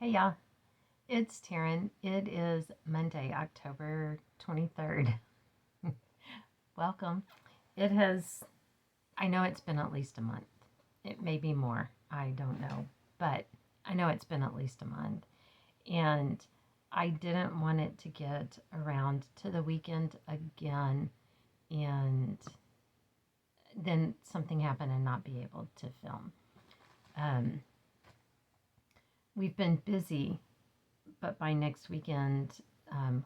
Hey y'all, it's Taryn. It is Monday, October 23rd. Welcome. It has, I know it's been at least a month. It may be more. I don't know. But I know it's been at least a month. And I didn't want it to get around to the weekend again and then something happen and not be able to film. Um, we've been busy, but by next weekend,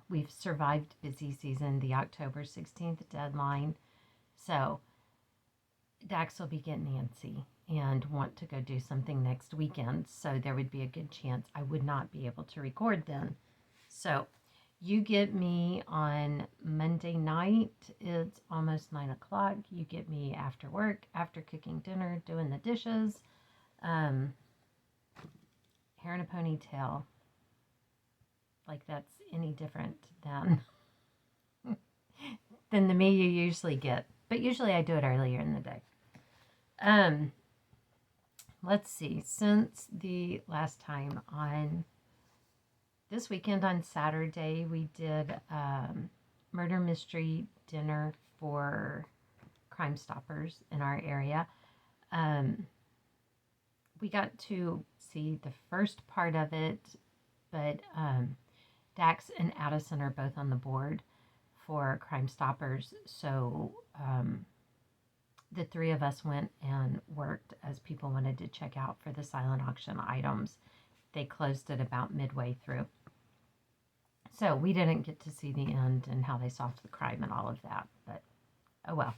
we've survived busy season, the October 16th deadline. So Dax will be getting antsy and want to go do something next weekend. So there would be a good chance I would not be able to record then. So you get me on Monday night. It's almost 9 o'clock. You get me after work, after cooking dinner, doing the dishes, hair in a ponytail. Like that's any different than the me you usually get. But usually I do it earlier in the day. Let's see. Since the last time on this weekend on Saturday, we did murder mystery dinner for Crime Stoppers in our area. We got to see the first part of it, but Dax and Addison are both on the board for Crime Stoppers, so the three of us went and worked as people wanted to check out for the silent auction items. They closed it about midway through. So we didn't get to see the end and how they solved the crime and all of that, but oh well.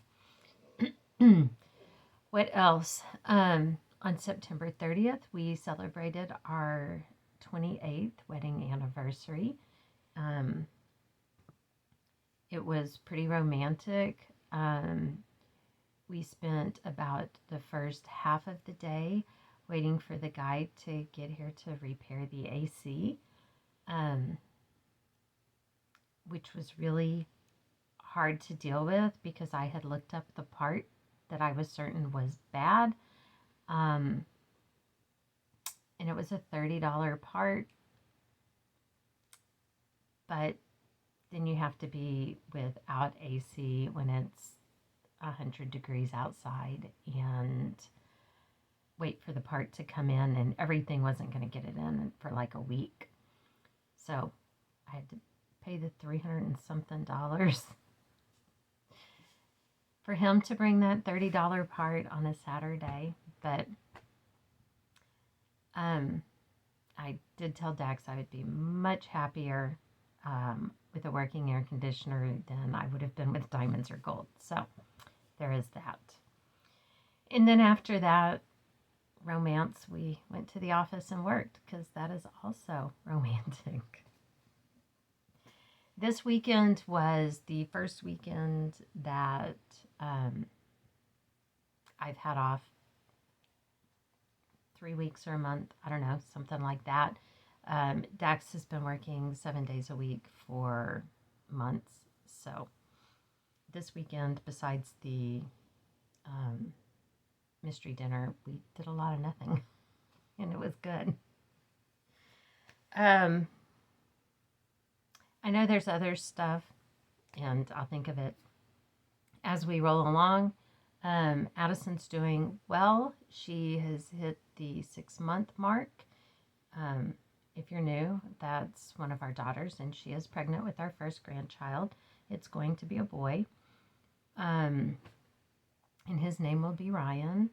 What else? On September 30th, we celebrated our 28th wedding anniversary. It was pretty romantic. We spent about the first half of the day waiting for the guy to get here to repair the AC, which was really hard to deal with because I had looked up the part that I was certain was bad. And it was a $30 part, but then you have to be without AC when it's 100 degrees outside and wait for the part to come in, and everything wasn't going to get it in for like a week. So I had to pay the $300 and something for him to bring that $30 part on a Saturday. But I did tell Dax I would be much happier with a working air conditioner than I would have been with diamonds or gold. So there is that. And then after that romance, we went to the office and worked because that is also romantic. This weekend was the first weekend that I've had off 3 weeks or a month. I don't know, something like that. Dax has been working 7 days a week for months. So this weekend, besides the mystery dinner, we did a lot of nothing. And it was good. I know there's other stuff, and I'll think of it as we roll along. Addison's doing well. She has hit the 6-month mark. If you're new, that's one of our daughters, and she is pregnant with our first grandchild. It's going to be a boy. And his name will be Ryan.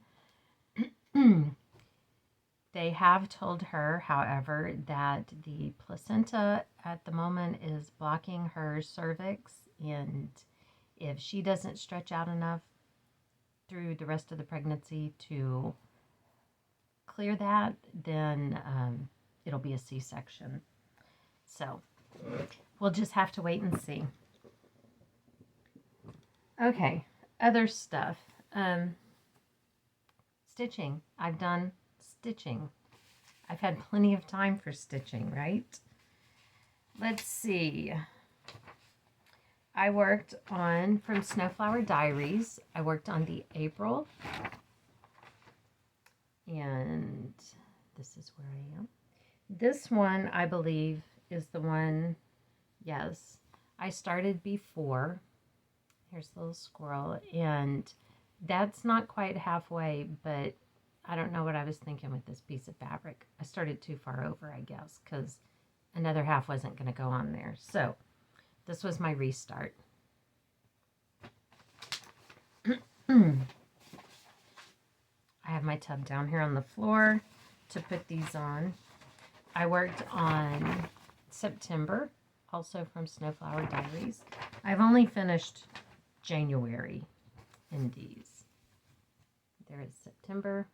They have told her, however, that the placenta at the moment is blocking her cervix, and if she doesn't stretch out enough through the rest of the pregnancy to clear that, then it'll be a C-section. So we'll just have to wait and see. Okay, other stuff. Stitching. I've done stitching. I've had plenty of time for stitching, right? Let's see. I worked on, from Snowflower Diaries, I worked on the April. And this is where I am. This one, I believe, is the one, yes, I started before. Here's the little squirrel, and that's not quite halfway, but I don't know what I was thinking with this piece of fabric. I started too far over, I guess, because another half wasn't going to go on there. So this was my restart. I have my tub down here on the floor to put these on. I worked on September, also from Snowflower Diaries. I've only finished January in these. There is September.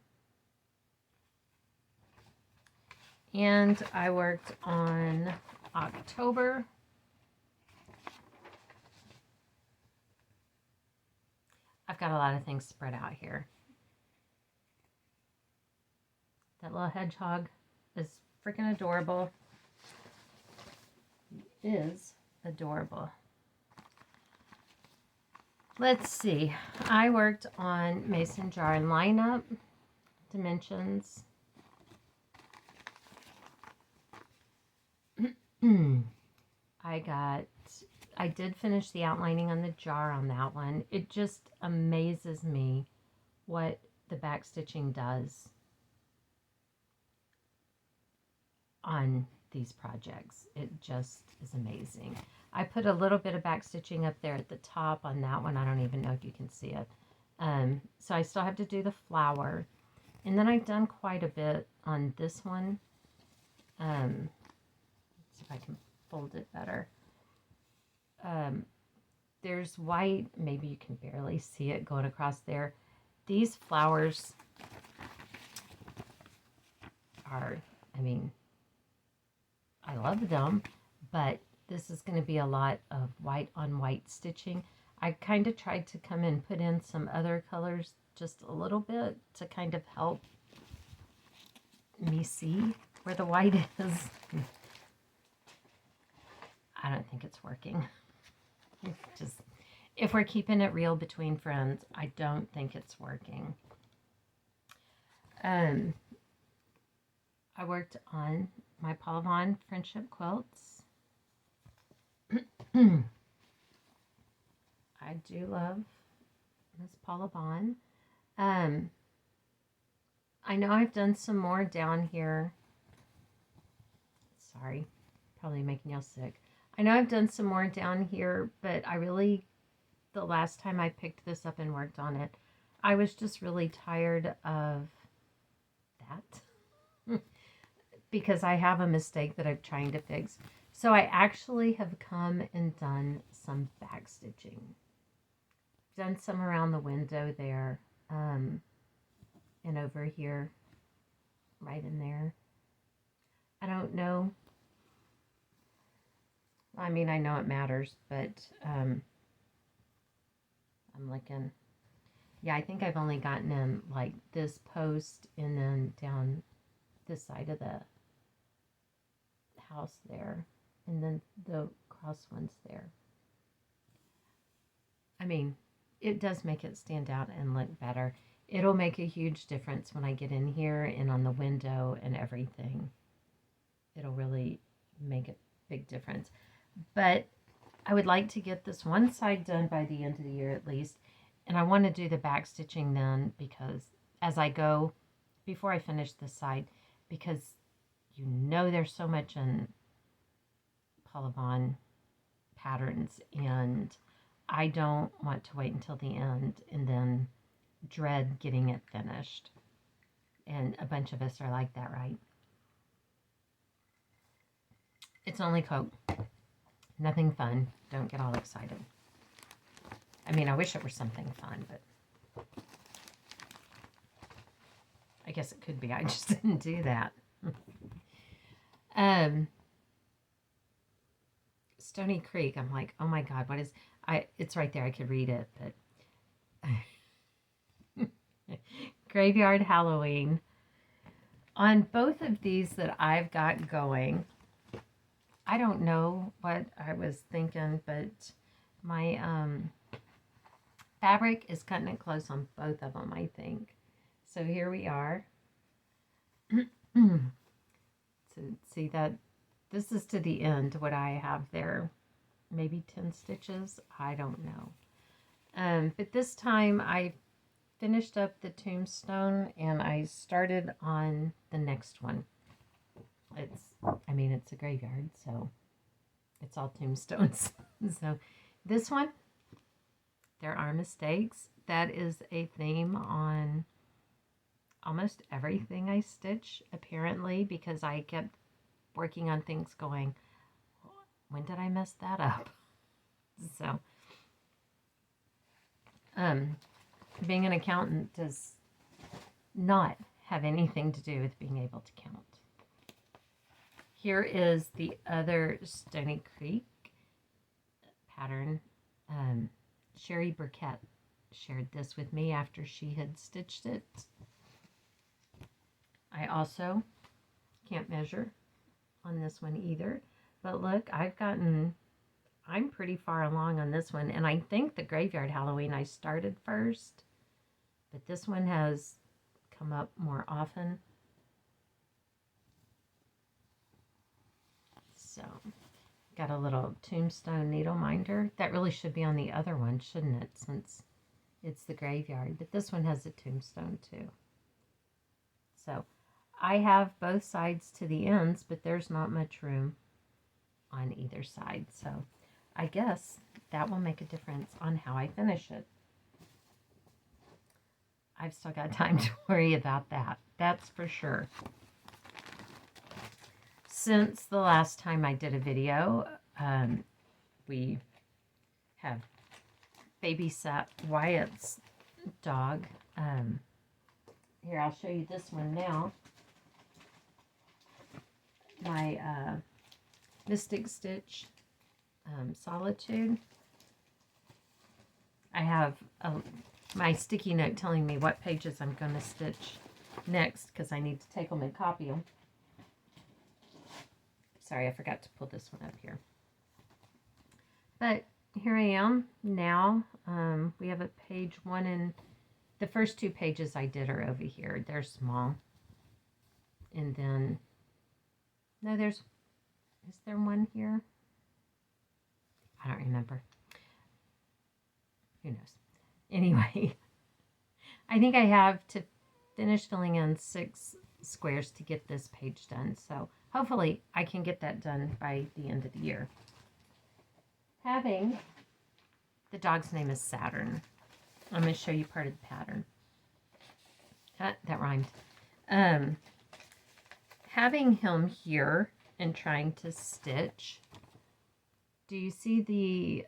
And I worked on October. I've got a lot of things spread out here. That little hedgehog is freaking adorable. He is adorable. Let's see. I worked on mason jar and lineup, dimensions. I did finish the outlining on the jar on that one. It just amazes me what the back stitching does on these projects. It just is amazing. I put a little bit of back stitching up there at the top on that one. I don't even know if you can see it. So I still have to do the flower. And then I've done quite a bit on this one. Let's see if I can fold it better. There's white, maybe you can barely see it going across there. These flowers are, I mean, I love them, but this is going to be a lot of white on white stitching. I kind of tried to come in, put in some other colors just a little bit to kind of help me see where the white is. I don't think it's working. Just, if we're keeping it real between friends, I don't think it's working. I worked on my Paula Vaughn friendship quilts. I do love Miss Paula Vaughn. I know I've done some more down here. Sorry, probably making y'all sick. I know I've done some more down here, but the last time I picked this up and worked on it, I was just really tired of that because I have a mistake that I'm trying to fix. So I actually have come and done some back stitching. Done some around the window there, and over here, right in there. I don't know. I mean, I know it matters, but I'm looking. Yeah, I think I've only gotten in like this post and then down this side of the house there, and then the cross ones there. I mean, it does make it stand out and look better. It'll make a huge difference when I get in here and on the window and everything. It'll really make a big difference. But I would like to get this one side done by the end of the year at least. And I want to do the back stitching then, because as I go, before I finish this side, because you know there's so much in Paula Vaughn patterns, and I don't want to wait until the end and then dread getting it finished. And a bunch of us are like that, right? It's only Coke. Nothing fun. Don't get all excited. I mean, I wish it were something fun, but I guess it could be. I just didn't do that. Stony Creek. I'm like, oh my God, what is... It's right there. I could read it, but... Graveyard Halloween. On both of these that I've got going... I don't know what I was thinking, but my fabric is cutting it close on both of them, I think. So here we are. It's So see that this is to the end, what I have there. Maybe 10 stitches. I don't know. But this time I finished up the tombstone and I started on the next one. It's a graveyard, so it's all tombstones. So this one, there are mistakes. That is a theme on almost everything I stitch, apparently, because I kept working on things going, when did I mess that up? So, being an accountant does not have anything to do with being able to count. Here is the other Stony Creek pattern. Sherry Burkett shared this with me after she had stitched it. I also can't measure on this one either, but look, I'm pretty far along on this one, and I think the Graveyard Halloween I started first, but this one has come up more often. So, got a little tombstone needle minder. That really should be on the other one, shouldn't it, since it's the graveyard, but this one has a tombstone too. So, I have both sides to the ends, but there's not much room on either side, so I guess that will make a difference on how I finish it. I've still got time to worry about that, that's for sure. Since the last time I did a video, we have babysat Wyatt's dog. Here, I'll show you this one now. My Mystic Stitch Solitude. I have my sticky note telling me what pages I'm going to stitch next because I need to take them and copy them. Sorry, I forgot to pull this one up here. But here I am now. We have a page 1 and the first 2 pages I did are over here. They're small. And then, no, is there one here? I don't remember. Who knows? Anyway, I think I have to finish filling in 6 squares to get this page done. So hopefully I can get that done by the end of the year. The dog's name is Saturn. I'm going to show you part of the pattern. That rhymed. Having him here and trying to stitch, do you see the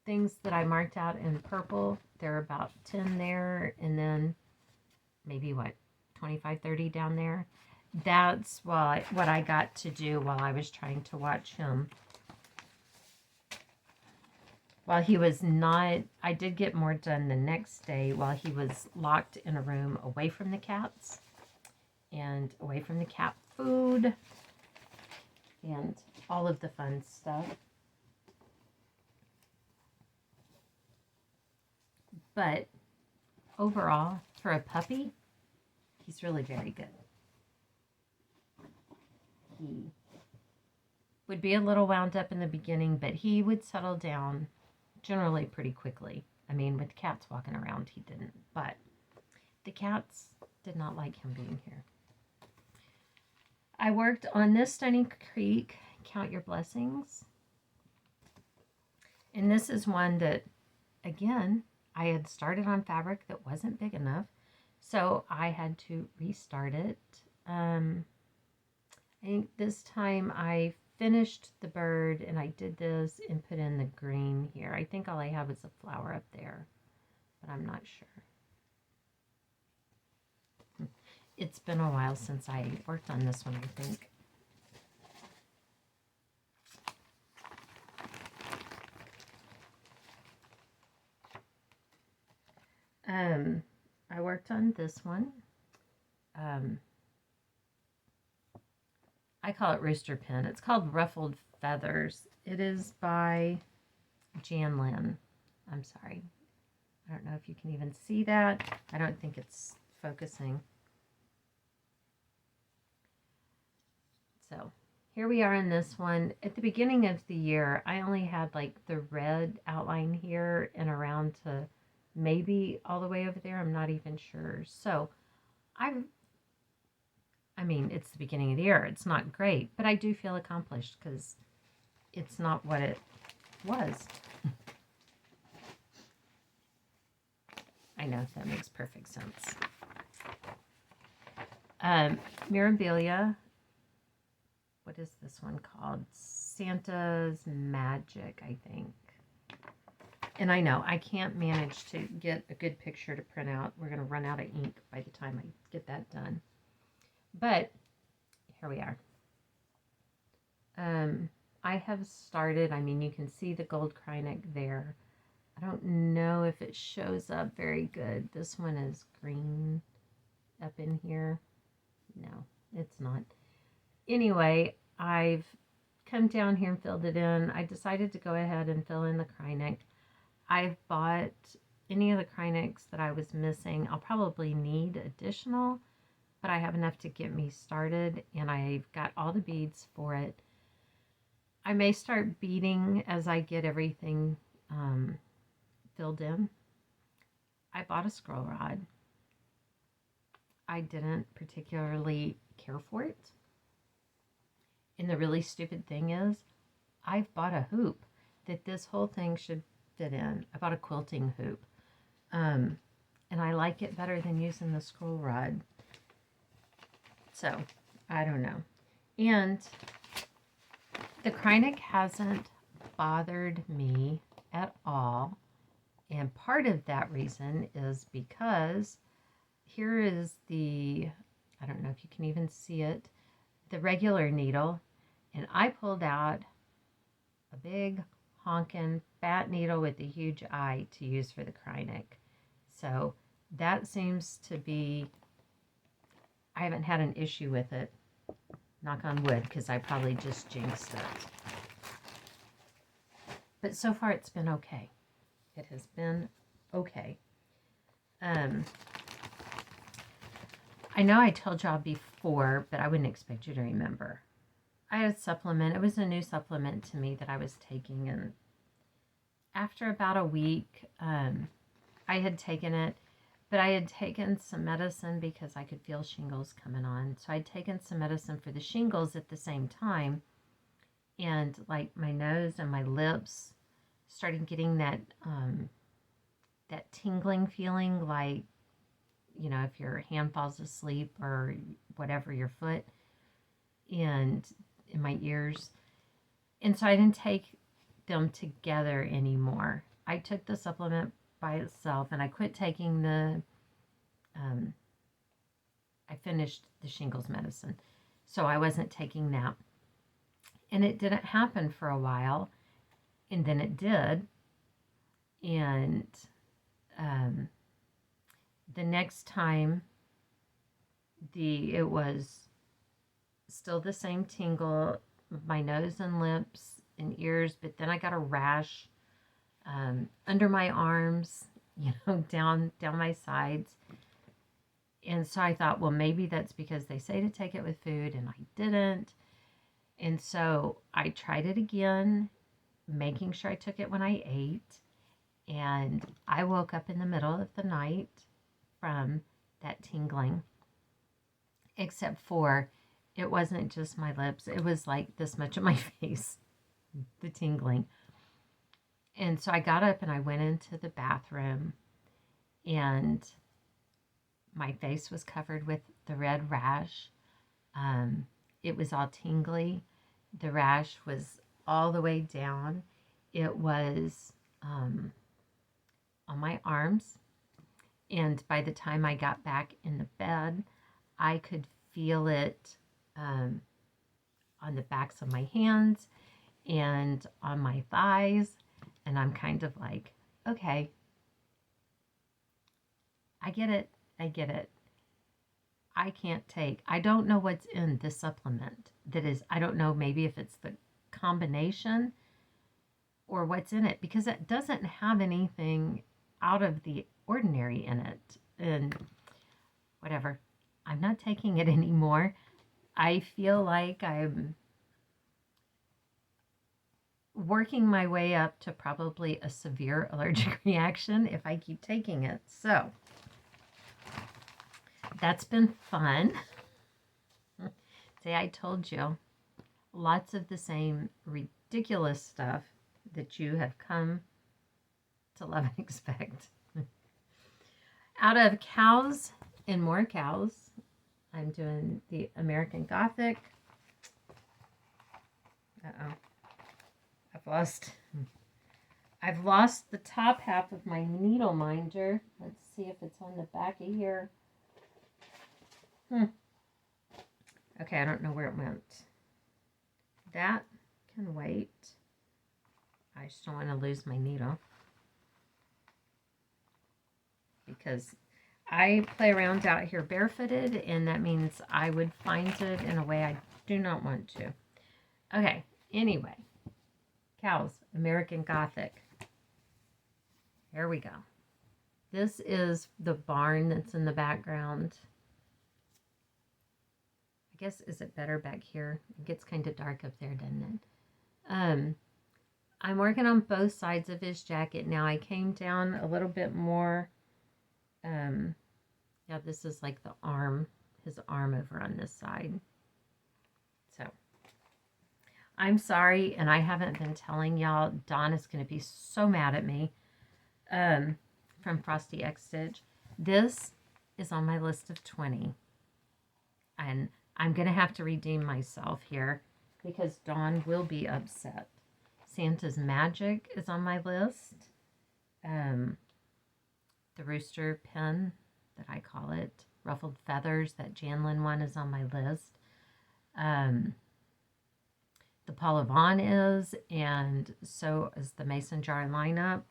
things that I marked out in purple? There are about 10 there, and then maybe, 25, 30 down there? That's what I got to do while I was trying to watch him. While he was not, I did get more done the next day while he was locked in a room away from the cats and away from the cat food and all of the fun stuff. But overall, for a puppy, he's really very good. He would be a little wound up in the beginning, but he would settle down generally pretty quickly. I mean, with cats walking around, he didn't, but the cats did not like him being here. I worked on this Stony Creek, Count Your Blessings. And this is one that, again, I had started on fabric that wasn't big enough, so I had to restart it. I think this time I finished the bird and I did this and put in the green here. I think all I have is a flower up there, but I'm not sure. It's been a while since I worked on this one, I think. I worked on this one. I call it Rooster Pin. It's called Ruffled Feathers. It is by Jan Lynn. I'm sorry. I don't know if you can even see that. I don't think it's focusing. So here we are in this one. At the beginning of the year, I only had like the red outline here and around to maybe all the way over there. I'm not even sure. So I mean, it's the beginning of the year. It's not great, but I do feel accomplished because it's not what it was. I know that makes perfect sense. Mirabilia. What is this one called? Santa's Magic, I think. And I know I can't manage to get a good picture to print out. We're going to run out of ink by the time I get that done. But here we are. I have started, I mean, you can see the gold Krynic there. I don't know if it shows up very good. This one is green up in here. No, it's not. Anyway, I've come down here and filled it in. I decided to go ahead and fill in the Krynic. I've bought any of the Krynics that I was missing. I'll probably need additional, but I have enough to get me started, and I've got all the beads for it. I may start beading as I get everything filled in. I bought a scroll rod. I didn't particularly care for it. And the really stupid thing is, I've bought a hoop that this whole thing should fit in. I bought a quilting hoop. And I like it better than using the scroll rod. So, I don't know. And the Krynic hasn't bothered me at all. And part of that reason is because here is the, I don't know if you can even see it, the regular needle. And I pulled out a big honkin' fat needle with a huge eye to use for the Krynic. So that seems to be, I haven't had an issue with it. Knock on wood, because I probably just jinxed it. But so far it's been okay. It has been okay. I know I told y'all before, but I wouldn't expect you to remember. I had a supplement. It was a new supplement to me that I was taking, and after about a week, I had taken it, but I had taken some medicine because I could feel shingles coming on. So I'd taken some medicine for the shingles at the same time, and like my nose and my lips started getting that that tingling feeling, like, you know, if your hand falls asleep or whatever, your foot, and in my ears. And so I didn't take them together anymore. I took the supplement by itself, and I quit taking the, I finished the shingles medicine. So I wasn't taking that. And it didn't happen for a while, and then it did. And the next time, it was still the same tingle, my nose and lips and ears, but then I got a rash under my arms, you know, down my sides. And so I thought, well, maybe that's because they say to take it with food, and I didn't. And so I tried it again, making sure I took it when I ate. And I woke up in the middle of the night from that tingling, except for it wasn't just my lips. It was like this much of my face, the tingling. And so I got up and I went into the bathroom, and my face was covered with the red rash. It was all tingly. The rash was all the way down. It was on my arms. And by the time I got back in the bed, I could feel it on the backs of my hands and on my thighs. And I'm kind of like, okay, I get it. I get it. I don't know what's in this supplement that is, I don't know, maybe if it's the combination or what's in it, because it doesn't have anything out of the ordinary in it. And whatever, I'm not taking it anymore. I feel like I'm working my way up to probably a severe allergic reaction if I keep taking it. So that's been fun. See, I told you, lots of the same ridiculous stuff that you have come to love and expect. Out of cows and more cows, I'm doing the American Gothic. Uh-oh. I've lost the top half of my needle minder. Let's see if it's on the back of here. Okay, I don't know where it went. That can wait. I just don't want to lose my needle, because I play around out here barefooted, and that means I would find it in a way I do not want to. Okay, anyway. Cows, American Gothic. Here we go. This is the barn that's in the background. I guess, is it better back here? It gets kind of dark up there, doesn't it? I'm working on both sides of his jacket now. I came down a little bit more. Yeah, this is like the arm, his arm over on this side. So, I'm sorry, and I haven't been telling y'all. Dawn is going to be so mad at me. From Frosty X Stitch. This is on my list of 20. And I'm going to have to redeem myself here, because Dawn will be upset. Santa's Magic is on my list. The Rooster Pin, that I call it. Ruffled Feathers, that Janlin one, is on my list. The Paula Vaughn is, and so is the Mason Jar lineup.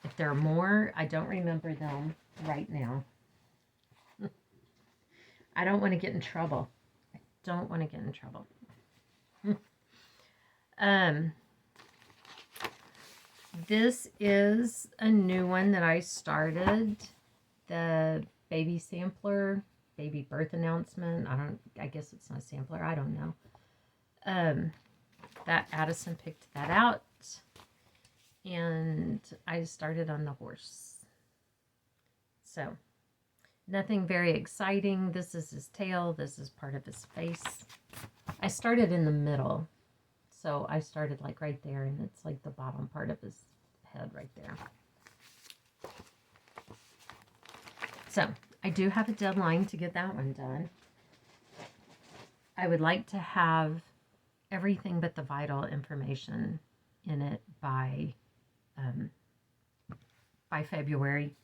If there are more, I don't remember them right now. I don't want to get in trouble. I don't want to get in trouble. This is a new one that I started. The baby sampler, baby birth announcement. I guess it's not a sampler. I don't know. That Addison picked that out. And I started on the horse. So, nothing very exciting. This is his tail. This is part of his face. I started in the middle. So, I started like right there, and it's like the bottom part of his head right there. So, I do have a deadline to get that one done. I would like to have everything but the vital information in it by February.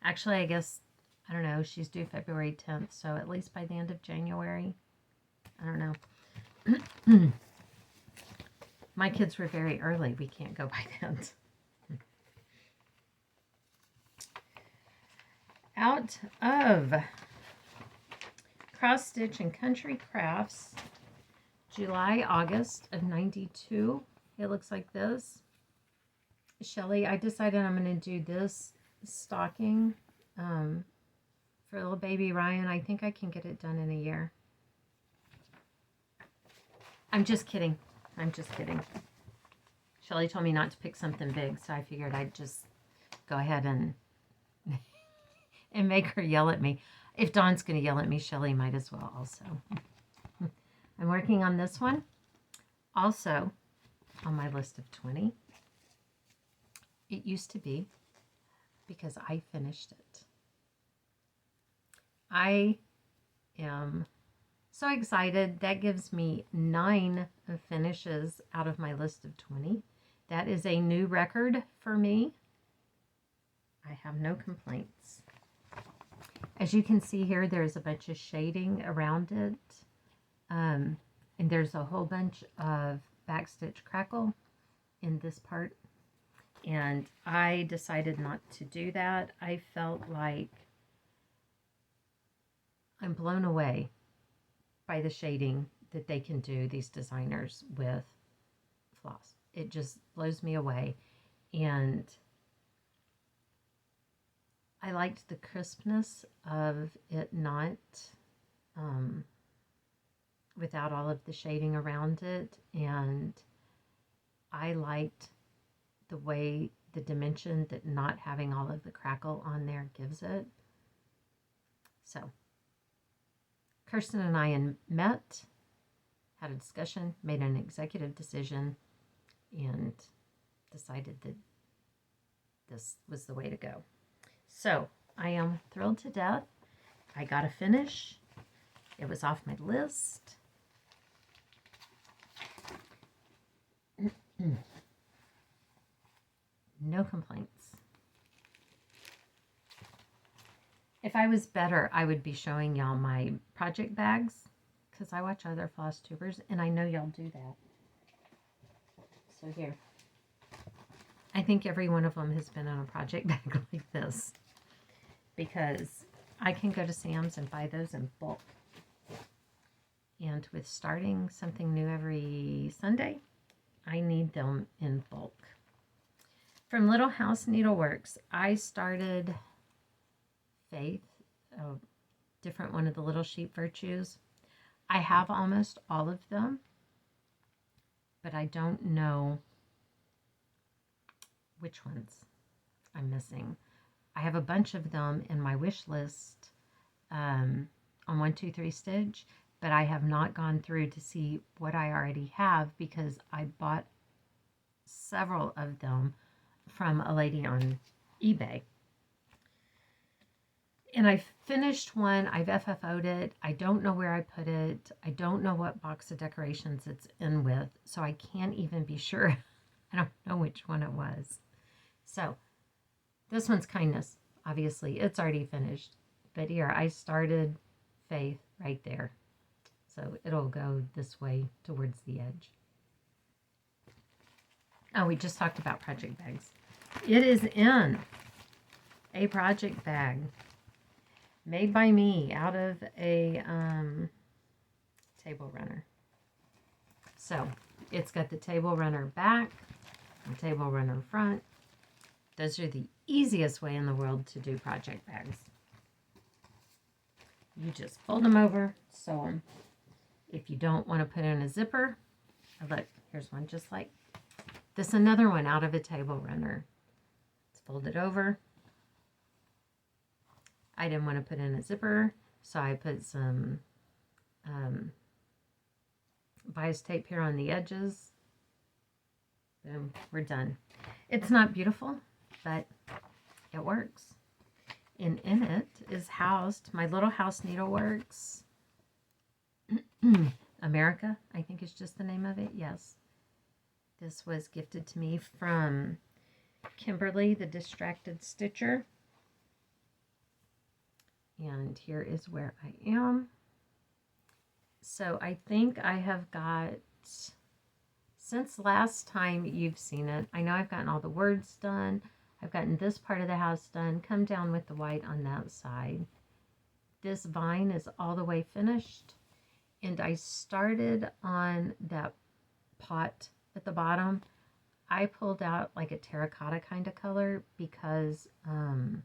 Actually, I guess, I don't know, she's due February 10th, so at least by the end of January. I don't know. My kids were very early. We can't go by that. Out of Cross Stitch and Country Crafts, July, August of 92. It looks like this. Shelly, I decided I'm going to do this stocking for little baby Ryan. I think I can get it done in a year. I'm just kidding. I'm just kidding. Shelly told me not to pick something big, so I figured I'd just go ahead and make her yell at me. If Dawn's going to yell at me, Shelly might as well also. I'm working on this one. Also, on my list of 20. It used to be, because I finished it. I am so excited. That gives me 9 finishes out of my list of 20. That is a new record for me. I have no complaints. As you can see here, there's a bunch of shading around it. And there's a whole bunch of backstitch crackle in this part. And I decided not to do that. I felt like I'm blown away by the shading that they can do, these designers, with floss. It just blows me away. And I liked the crispness of it not without all of the shading around it, and I liked the way the dimension that not having all of the crackle on there gives it. So Kirsten and I met, had a discussion, made an executive decision, and decided that this was the way to go. So I am thrilled to death. I got a finish. It was off my list. No complaints. If I was better, I would be showing y'all my project bags, because I watch other floss tubers, and I know y'all do that. So here. I think every one of them has been on a project bag like this, because I can go to Sam's and buy those in bulk. And with starting something new every Sunday, I need them in bulk. From Little House Needleworks, I started Faith, a different one of the Little Sheep Virtues. I have almost all of them, but I don't know which ones I'm missing. I have a bunch of them in my wish list on 123 Stitch, but I have not gone through to see what I already have, because I bought several of them from a lady on eBay. And I finished one. I've FFO'd it. I don't know where I put it. I don't know what box of decorations it's in with, so I can't even be sure. I don't know which one it was. So this one's Kindness. Obviously, it's already finished. But here, I started Faith right there. So it'll go this way towards the edge. Oh, we just talked about project bags. It is in a project bag made by me out of a table runner. So it's got the table runner back and table runner front. Those are the easiest way in the world to do project bags. You just fold them over, sew them. If you don't want to put in a zipper, look, here's one just like this. Another one out of a table runner. It's folded over. I didn't want to put in a zipper, so I put some bias tape here on the edges. Boom, we're done. It's not beautiful, but it works. And in it is housed my Little House Needleworks America, I think is just the name of it. Yes. This was gifted to me from Kimberly, the Distracted Stitcher. And here is where I am. So I think I have got, since last time you've seen it, I know I've gotten all the words done. I've gotten this part of the house done. Come down with the white on that side. This vine is all the way finished. And I started on that pot at the bottom. I pulled out like a terracotta kind of color because the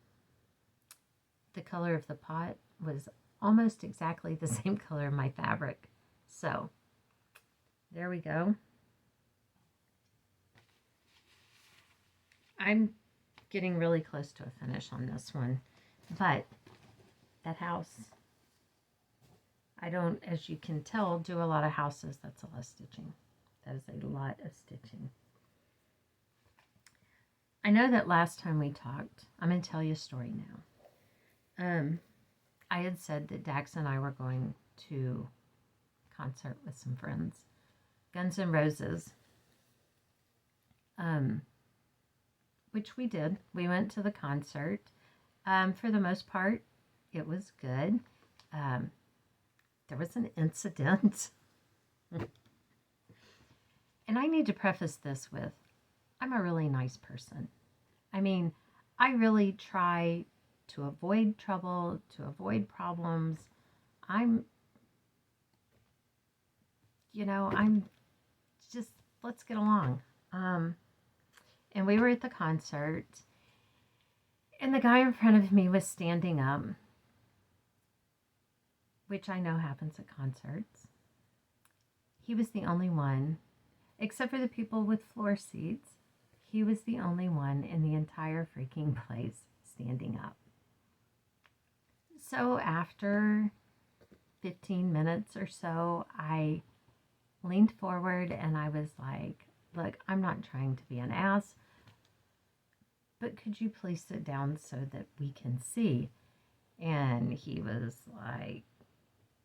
color of the pot was almost exactly the same color of my fabric. So there we go. I'm getting really close to a finish on this one, but that house, I don't, as you can tell, do a lot of houses. That's a lot of stitching. That is a lot of stitching. I know that last time we talked, I'm going to tell you a story now. I had said that Dax and I were going to a concert with some friends, Guns N' Roses, which we did. We went to the concert. For the most part, it was good. There was an incident. And I need to preface this with, I'm a really nice person. I mean, I really try to avoid trouble, to avoid problems. I'm just, let's get along. And we were at the concert, and the guy in front of me was standing up, which I know happens at concerts. he was the only one, except for the people with floor seats, he was the only one in the entire freaking place standing up. So after 15 minutes or so, I leaned forward and I was like, look, I'm not trying to be an ass, but could you please sit down so that we can see? And he was like,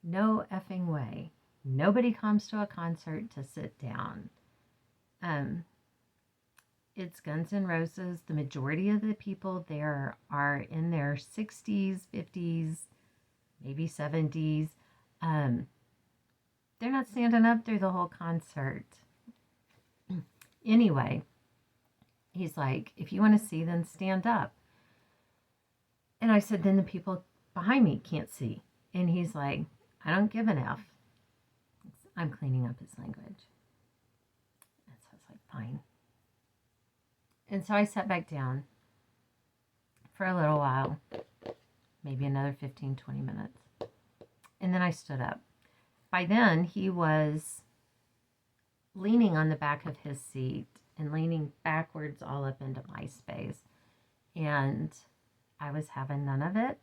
no effing way. Nobody comes to a concert to sit down. It's Guns N' Roses. The majority of the people there are in their 60s, 50s, maybe 70s. They're not standing up through the whole concert. Anyway, he's like, if you want to see, then stand up. And I said, then the people behind me can't see. And he's like, I don't give an F. I'm cleaning up his language. And so I was like, fine. And so I sat back down for a little while, maybe another 15, 20 minutes. And then I stood up. By then, he was leaning on the back of his seat and leaning backwards all up into my space. And I was having none of it.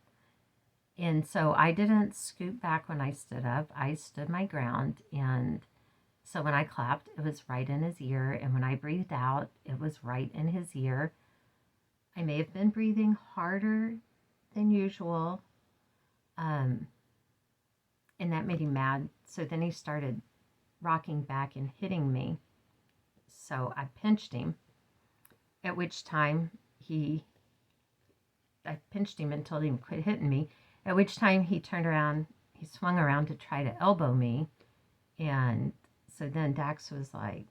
And so I didn't scoot back when I stood up. I stood my ground. And so when I clapped, it was right in his ear. And when I breathed out, it was right in his ear. I may have been breathing harder than usual. And that made him mad. So then he started rocking back and hitting me. So I pinched him, at which time I pinched him and told him to quit hitting me, at which time he turned around, he swung around to try to elbow me. And so then Dax was like,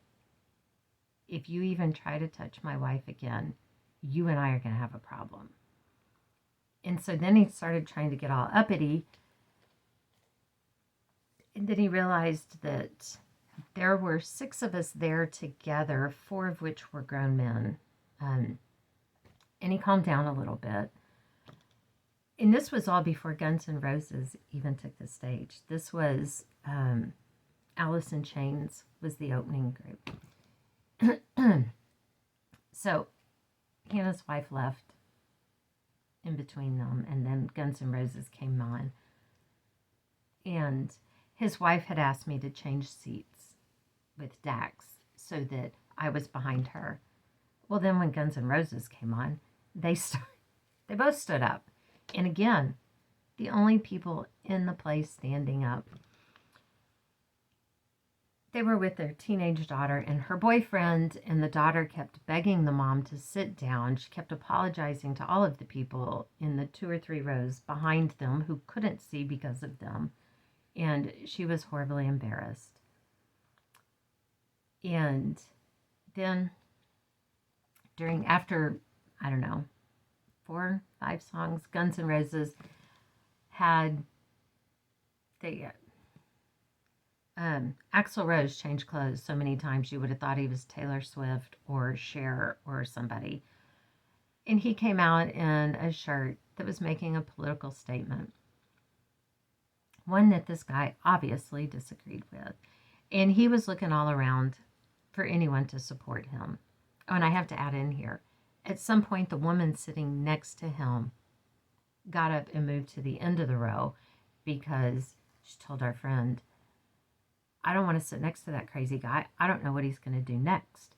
if you even try to touch my wife again, you and I are going to have a problem. And so then he started trying to get all uppity. And then he realized that there were 6 of us there together, 4 of which were grown men. And he calmed down a little bit. And this was all before Guns N' Roses even took the stage. This was Alice in Chains was the opening group. So he and his wife left in between them, and then Guns N' Roses came on. And his wife had asked me to change seats with Dax so that I was behind her. Well, then when Guns N' Roses came on, they both stood up. And again, the only people in the place standing up. They were with their teenage daughter and her boyfriend, and the daughter kept begging the mom to sit down. She kept apologizing to all of the people in the 2 or 3 rows behind them who couldn't see because of them. And she was horribly embarrassed. And then after, I don't know, 4, 5 songs, Guns N' Roses had, Axl Rose changed clothes so many times you would have thought he was Taylor Swift or Cher or somebody. And he came out in a shirt that was making a political statement. One that this guy obviously disagreed with. And he was looking all around for anyone to support him. Oh, and I have to add in here, at some point, the woman sitting next to him got up and moved to the end of the row because she told our friend, I don't want to sit next to that crazy guy. I don't know what he's going to do next.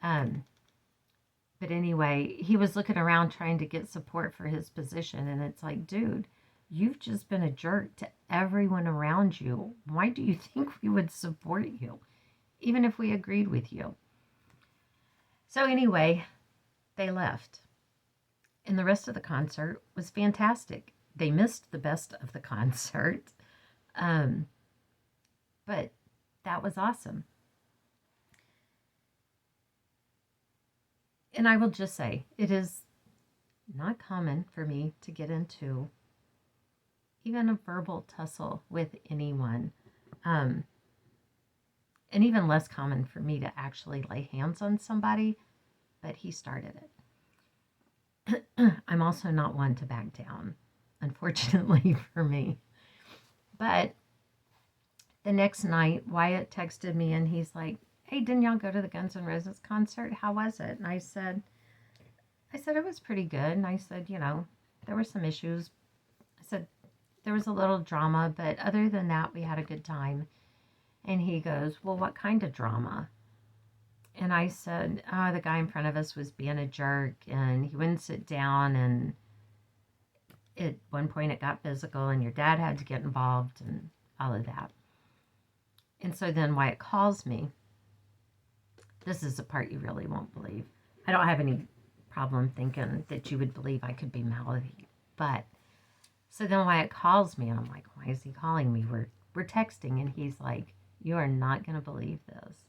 But anyway, he was looking around trying to get support for his position. And it's like, dude, you've just been a jerk to everyone around you. Why do you think we would support you, even if we agreed with you? So anyway, they left. And the rest of the concert was fantastic. They missed the best of the concert. But that was awesome. And I will just say, it is not common for me to get into even a verbal tussle with anyone. And even less common for me to actually lay hands on somebody, but he started it. I'm also not one to back down, unfortunately for me. But The next night, Wyatt texted me and he's like, "Hey, didn't y'all go to the Guns N' Roses concert? How was it?" And I said it was pretty good. And I said, there were some issues. I said there was a little drama, but other than that, we had a good time. And he goes, "Well, what kind of drama?" And I said, "Oh, the guy in front of us was being a jerk and he wouldn't sit down. And at one point it got physical and your dad had to get involved and all of that." And so then Wyatt calls me. This is the part you really won't believe. I don't have any problem thinking that you would believe I could be mad at you. But so then Wyatt calls me and I'm like, why is he calling me? We're texting and he's like, "You are not going to believe this.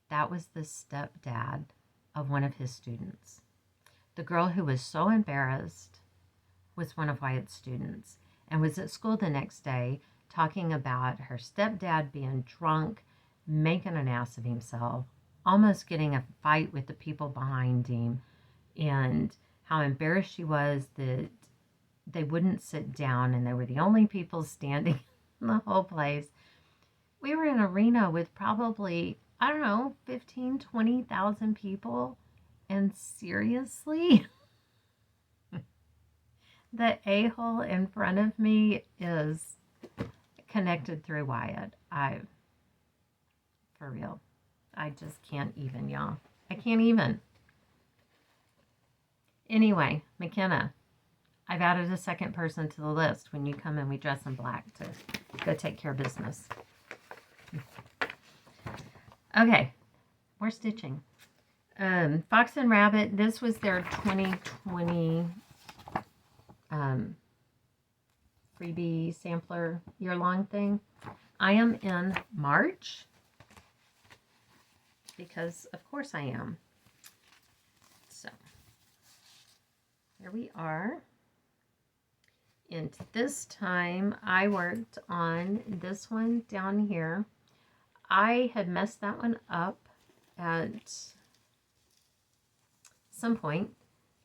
That was the stepdad of one of his students. The girl who was so embarrassed was one of Wyatt's students and was at school the next day talking about her stepdad being drunk, making an ass of himself, almost getting a fight with the people behind him, and how embarrassed she was that they wouldn't sit down and they were the only people standing in the whole place. We were in an arena with probably, I don't know, 15, 20,000 people. And seriously, the a-hole in front of me is connected through Wyatt. For real, I just can't even, y'all. I can't even. Anyway, McKenna, I've added a second person to the list. When you come in, we dress in black to go take care of business. Okay, more stitching. Fox and Rabbit, this was their 2020 freebie sampler year-long thing. I am in March because of course I am. So here we are. And this time I worked on this one down here. I had messed that one up at some point.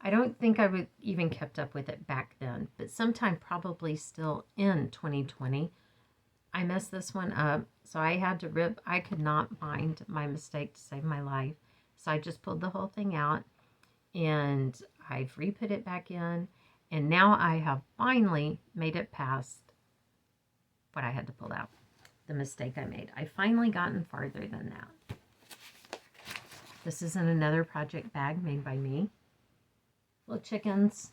I don't think I would even kept up with it back then, but sometime probably still in 2020, I messed this one up. So I had to rip. I could not find my mistake to save my life. So I just pulled the whole thing out and I've re-put it back in. And now I have finally made it past what I had to pull out, the mistake I made. I've finally gotten farther than that. This is in another project bag made by me. Little chickens.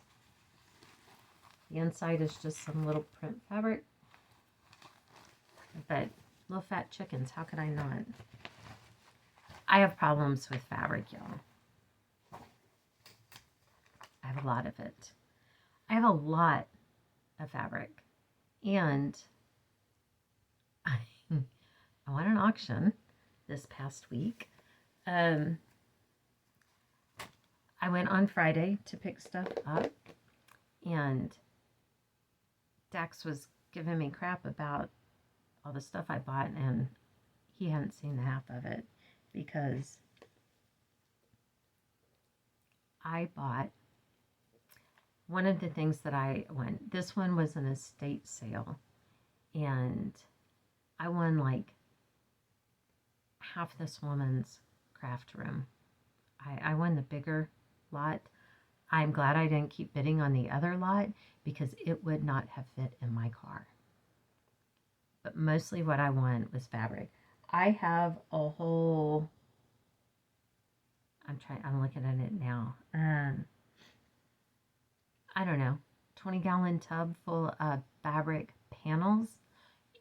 The inside is just some little print fabric. But little fat chickens, how could I not? I have problems with fabric, y'all. I have a lot of it. I have a lot of fabric. And I won an auction this past week. I went on Friday to pick stuff up, and Dax was giving me crap about all the stuff I bought, and he hadn't seen the half of it because I bought one of the things that I won. This one was an estate sale, and I won like half this woman's craft room. I won the bigger lot. I'm glad I didn't keep bidding on the other lot because it would not have fit in my car. But mostly what I won was fabric. I have a whole, I'm looking at it now. I don't know, 20-gallon tub full of fabric panels,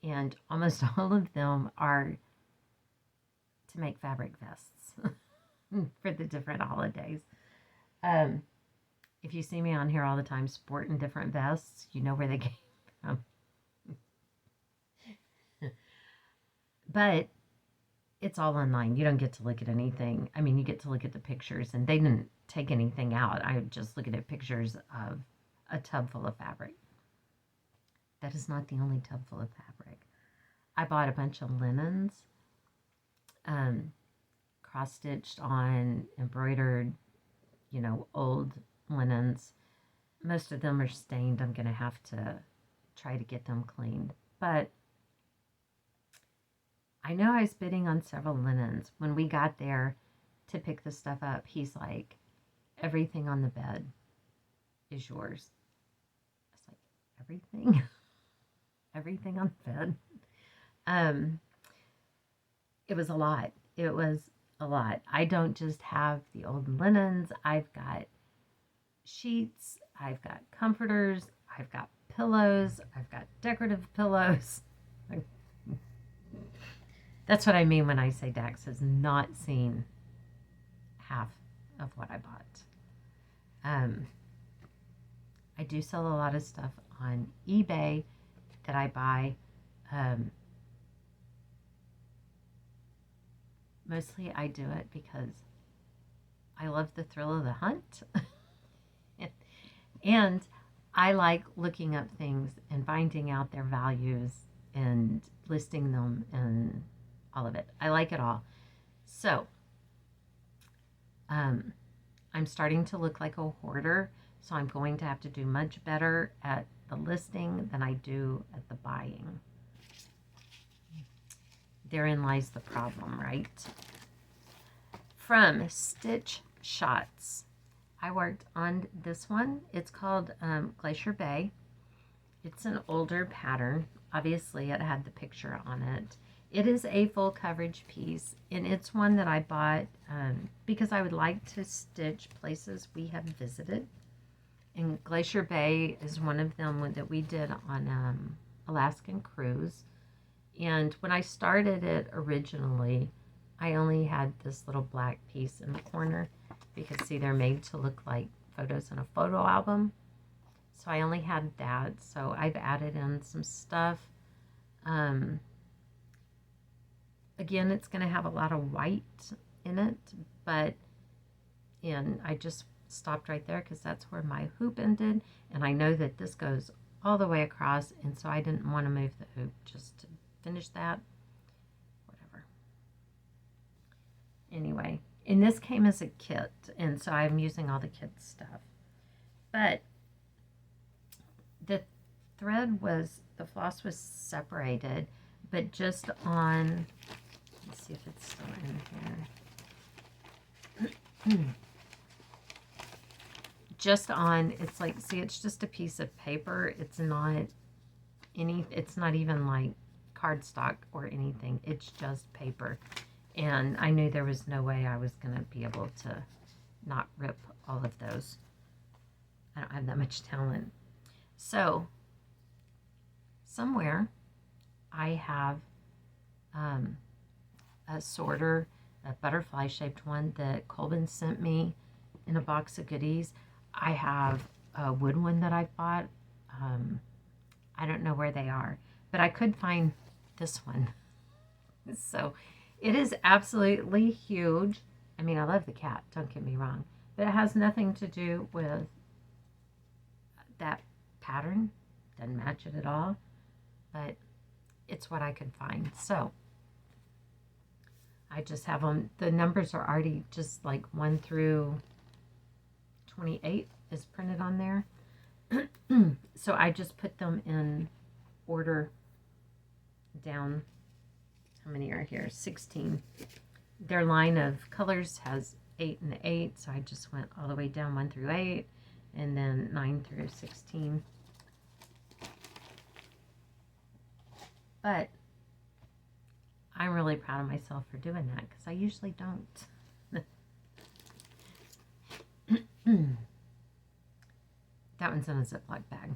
and almost all of them are to make fabric vests for the different holidays. If you see me on here all the time sporting different vests, you know where they came from. But it's all online. You don't get to look at anything. I mean, you get to look at the pictures, and they didn't take anything out. I just looking at pictures of a tub full of fabric. That is not the only tub full of fabric. I bought a bunch of linens, cross-stitched on, embroidered, old linens. Most of them are stained. I'm going to have to try to get them cleaned. But I know I was bidding on several linens. When we got there to pick the stuff up, he's like, everything on the bed is yours. It's like, everything? Everything on the bed? It was a lot. It was a lot. I don't just have the old linens. I've got sheets. I've got comforters. I've got pillows. I've got decorative pillows. That's what I mean when I say Dax has not seen half of what I bought. I do sell a lot of stuff on eBay that I buy. Mostly I do it because I love the thrill of the hunt. And I like looking up things and finding out their values and listing them and all of it. I like it all. So, I'm starting to look like a hoarder, so I'm going to have to do much better at the listing than I do at the buying. Therein lies the problem, right? From Stitch Shots, I worked on this one. It's called Glacier Bay. It's an older pattern. Obviously, it had the picture on it. It is a full coverage piece, and it's one that I bought because I would like to stitch places we have visited. And Glacier Bay is one of them that we did on Alaskan cruise. And when I started it originally, I only had this little black piece in the corner because, see, they're made to look like photos in a photo album. So I only had that. So I've added in some stuff. Again, it's going to have a lot of white in it, and I just stopped right there because that's where my hoop ended. And I know that this goes all the way across, and so I didn't want to move the hoop just to finish that. Whatever. Anyway, and this came as a kit, and so I'm using all the kit stuff. But the thread was, the floss was separated, but just on, let's see if it's still in here. Just on, it's like, see, it's just a piece of paper. It's not even like cardstock or anything. It's just paper. And I knew there was no way I was going to be able to not rip all of those. I don't have that much talent. So, somewhere I have a sorter, a butterfly-shaped one that Colvin sent me in a box of goodies. I have a wood one that I bought. I don't know where they are, but I could find this one. So it is absolutely huge. I mean, I love the cat, don't get me wrong, but it has nothing to do with that pattern. Doesn't match it at all, but it's what I could find. So I just have them. The numbers are already just like 1 through 28 is printed on there. So I just put them in order down. How many are here? 16. Their line of colors has 8 and 8, so I just went all the way down 1 through 8, and then 9 through 16. But I'm really proud of myself for doing that because I usually don't. That one's in a Ziploc bag.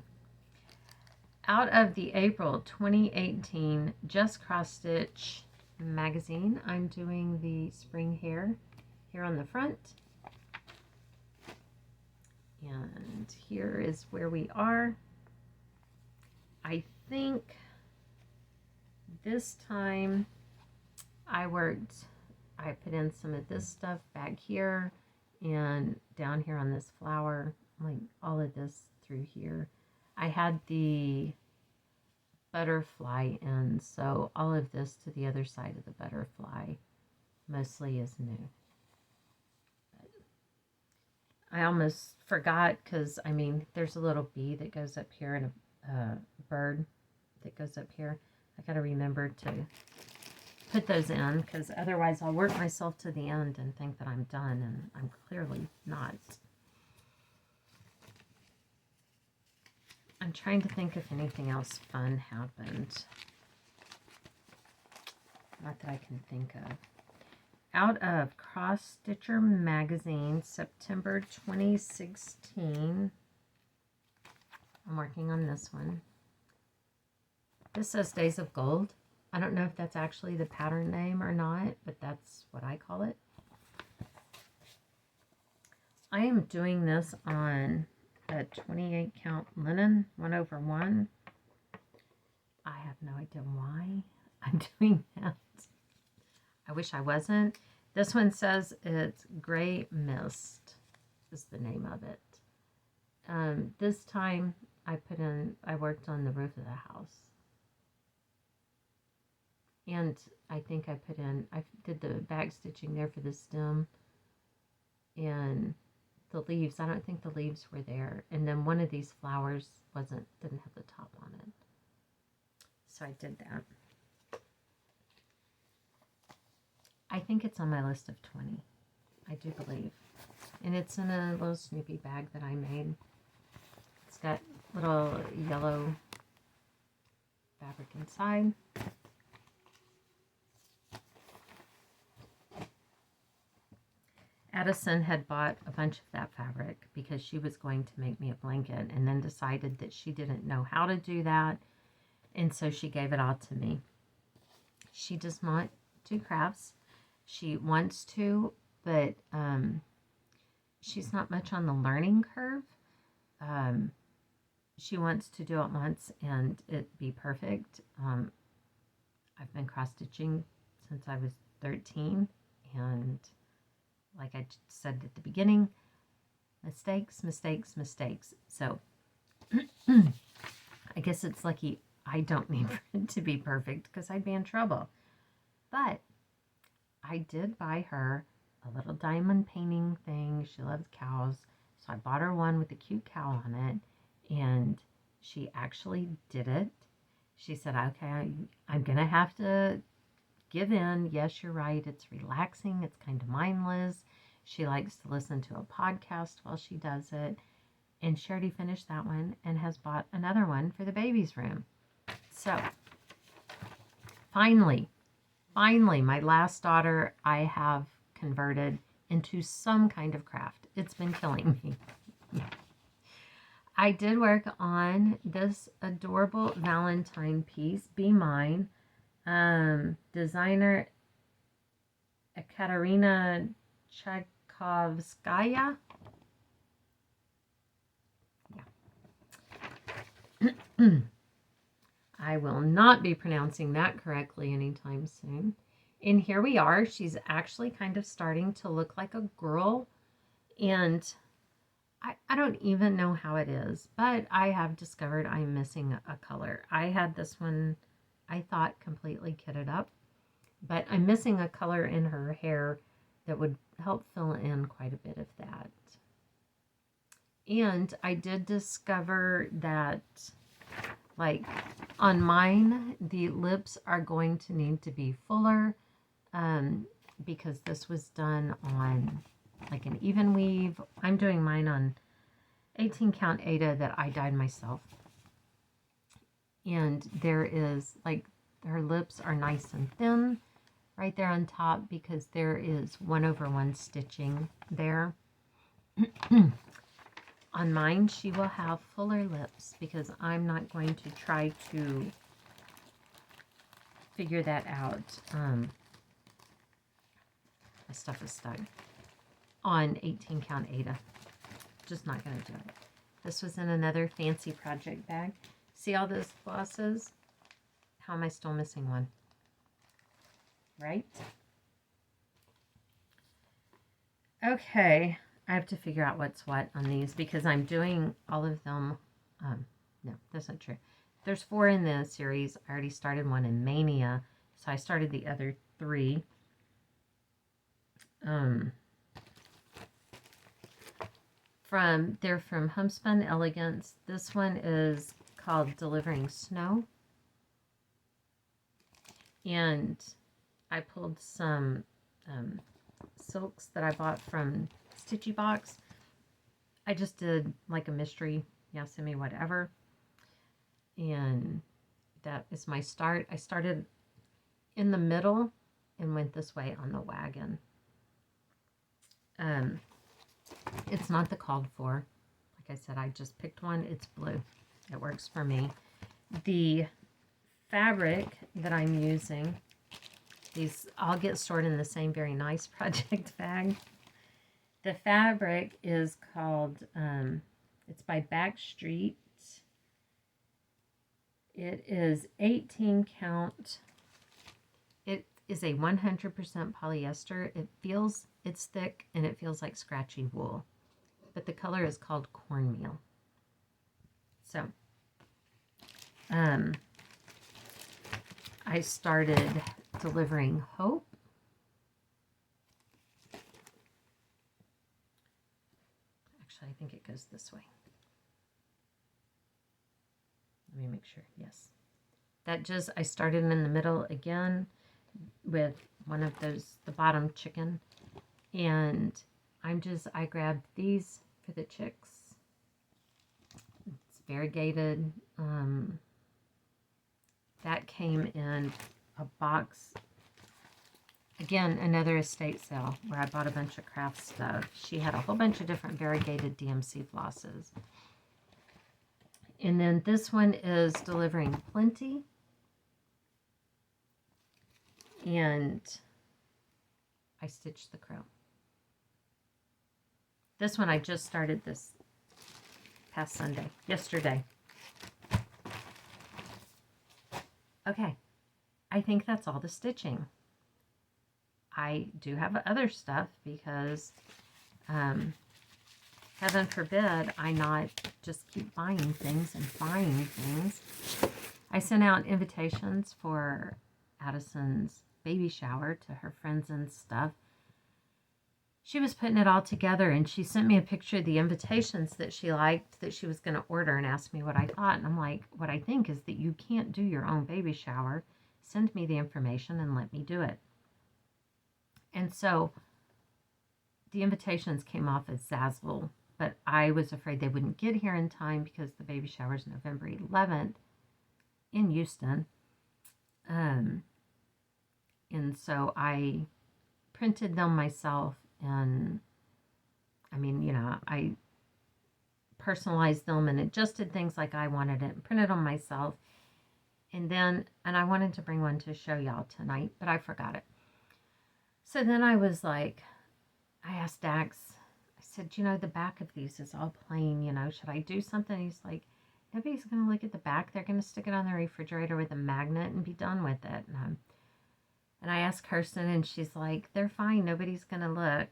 Out of the April 2018 Just Cross Stitch magazine, I'm doing the spring hair here on the front. And here is where we are. I think this time I put in some of this stuff back here and down here on this flower, like all of this through here. I had the butterfly in, so all of this to the other side of the butterfly mostly is new. But I almost forgot because, I mean, there's a little bee that goes up here and a bird that goes up here. I got to remember to put those in, because otherwise I'll work myself to the end and think that I'm done, and I'm clearly not. I'm trying to think if anything else fun happened. Not that I can think of. Out of Cross Stitcher Magazine, September 2016. I'm working on this one. This says Days of Gold. I don't know if that's actually the pattern name or not, but that's what I call it. I am doing this on a 28 count linen 1/1. I have no idea why I'm doing that. I wish I wasn't. This one says it's Gray Mist is the name of it. This time I worked on the roof of the house. And I think I did the back stitching there for the stem. And the leaves, I don't think the leaves were there. And then one of these flowers didn't have the top on it. So I did that. I think it's on my list of 20. I do believe. And it's in a little Snoopy bag that I made. It's got little yellow fabric inside. Addison had bought a bunch of that fabric because she was going to make me a blanket, and then decided that she didn't know how to do that, and so she gave it all to me. She does not do crafts. She wants to, but she's not much on the learning curve. She wants to do it once and it be perfect. I've been cross-stitching since I was 13, and like I said at the beginning, mistakes, mistakes, mistakes. So I guess it's lucky I don't need it to be perfect, because I'd be in trouble. But I did buy her a little diamond painting thing. She loves cows. So I bought her one with a cute cow on it, and she actually did it. She said, okay, I'm going to have to give in. Yes, you're right. It's relaxing. It's kind of mindless. She likes to listen to a podcast while she does it. And she already finished that one and has bought another one for the baby's room. So finally, my last daughter I have converted into some kind of craft. It's been killing me. Yeah. I did work on this adorable Valentine piece, Be Mine. Designer Ekaterina Tchaikovskaya. Yeah. I will not be pronouncing that correctly anytime soon. And here we are. She's actually kind of starting to look like a girl. And I don't even know how it is, but I have discovered I'm missing a color. I had this one, I thought, completely kitted up, but I'm missing a color in her hair that would help fill in quite a bit of that. And I did discover that, like, on mine, the lips are going to need to be fuller, because this was done on like an even weave. I'm doing mine on 18 count Aida that I dyed myself. And there is, like, her lips are nice and thin right there on top, because there is 1/1 stitching there. On mine, she will have fuller lips, because I'm not going to try to figure that out. My stuff is stuck on 18 count Aida. Just not going to do it. This was in another fancy project bag. See all those flosses? How am I still missing one? Right? Okay. I have to figure out what's what on these, because I'm doing all of them. No, that's not true. There's 4 in the series. I already started one in Mania, so I started the other 3. They're from Homespun Elegance. This one is called Delivering Snow. And I pulled some silks that I bought from Stitchy Box. I just did like a mystery, yes, me whatever. And that is my start. I started in the middle and went this way on the wagon. It's not the called for. Like I said, I just picked one. It's blue. It works for me. The fabric that I'm using, these all get stored in the same very nice project bag. The fabric is called, it's by Backstreet. It is 18 count. It is a 100% polyester. It's thick and it feels like scratchy wool. But the color is called cornmeal. So, I started delivering hope. Actually, I think it goes this way. Let me make sure. Yes. I started in the middle again with one of those, the bottom chicken. And I grabbed these for the chicks. It's variegated. That came in a box. Again, another estate sale where I bought a bunch of craft stuff. She had a whole bunch of different variegated DMC flosses. And then this one is delivering plenty. And I stitched the crow. This one I just started this past Sunday, yesterday. Okay, I think that's all the stitching. I do have other stuff because, heaven forbid, I not just keep buying things and buying things. I sent out invitations for Addison's baby shower to her friends and stuff. She was putting it all together and she sent me a picture of the invitations that she liked that she was going to order and asked me what I thought. And I'm like, what I think is that you can't do your own baby shower. Send me the information and let me do it. And so the invitations came off as Zazzle, but I was afraid they wouldn't get here in time because the baby shower is November 11th in Houston. And so I printed them myself. And I mean, you know, I personalized them and adjusted things like I wanted it and printed them myself. And I wanted to bring one to show y'all tonight, but I forgot it. So then I was like, I asked Dax, I said, you know, the back of these is all plain, you know, should I do something? He's like, nobody's going to look at the back. They're going to stick it on the refrigerator with a magnet and be done with it. And I asked Kirsten, and she's like, they're fine. Nobody's going to look.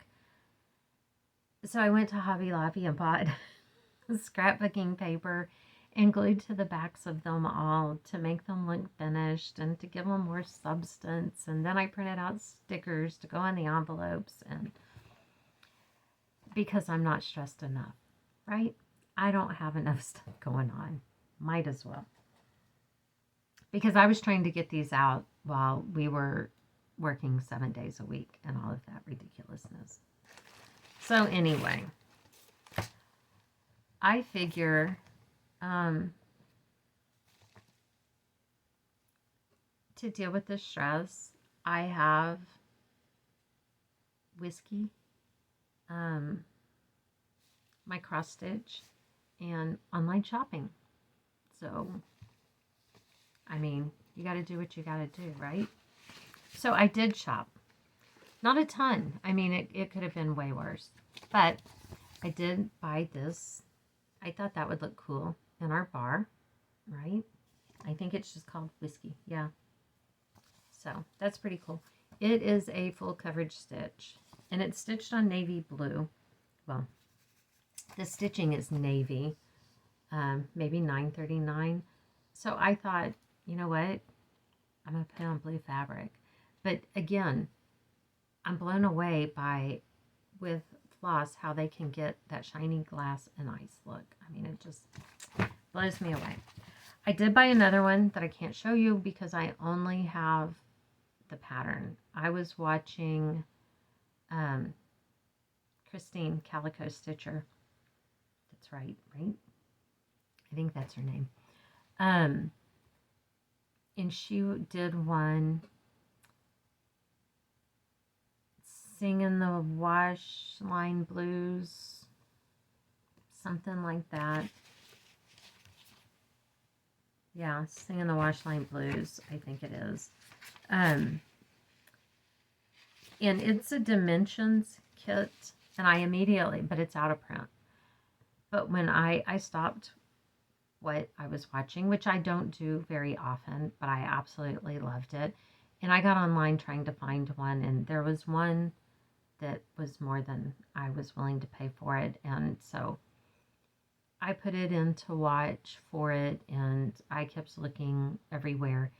So I went to Hobby Lobby and bought scrapbooking paper and glued to the backs of them all to make them look finished and to give them more substance. And then I printed out stickers to go on the envelopes, and because I'm not stressed enough, right? I don't have enough stuff going on. Might as well. Because I was trying to get these out while we were working 7 days a week and all of that ridiculousness. So anyway, I figure to deal with the stress, I have whiskey, my cross stitch, and online shopping. So, I mean, you got to do what you got to do, right? So I did shop. Not a ton. I mean, it could have been way worse. But I did buy this. I thought that would look cool in our bar, right? I think it's just called whiskey. Yeah. So that's pretty cool. It is a full coverage stitch. And it's stitched on navy blue. Well, the stitching is navy. Maybe 939. So I thought, you know what? I'm going to put on blue fabric. But again, I'm blown away with floss, how they can get that shiny glass and ice look. I mean, it just blows me away. I did buy another one that I can't show you because I only have the pattern. I was watching Christine Calico Stitcher. That's right? I think that's her name. And she did one singing the wash line blues, something like that. Yeah, singing the wash line blues, I think it is. And it's a dimensions kit, and I immediately, but it's out of print. But when I stopped what I was watching, which I don't do very often, but I absolutely loved it. And I got online trying to find one, and there was one that was more than I was willing to pay for it. And so I put it in to watch for it, and I kept looking everywhere.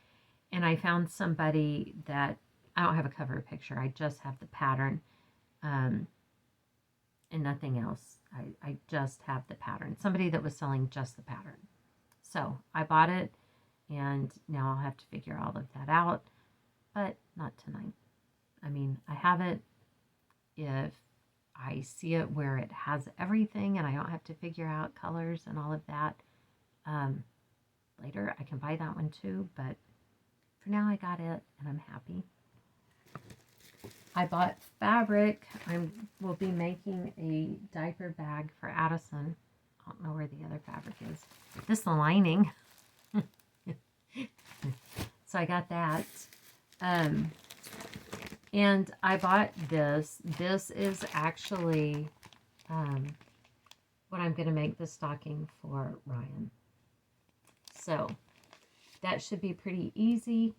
And I found somebody that, I don't have a cover picture, I just have the pattern, and nothing else. I just have the pattern. Somebody that was selling just the pattern. So I bought it, and now I'll have to figure all of that out, but not tonight. I mean, I have it. If I see it where it has everything and I don't have to figure out colors and all of that, later I can buy that one too, but for now I got it and I'm happy. I bought fabric. Will be making a diaper bag for Addison. I don't know where the other fabric is. This lining. So I got that. And I bought this. This is actually what I'm going to make the stocking for Ryan. So that should be pretty easy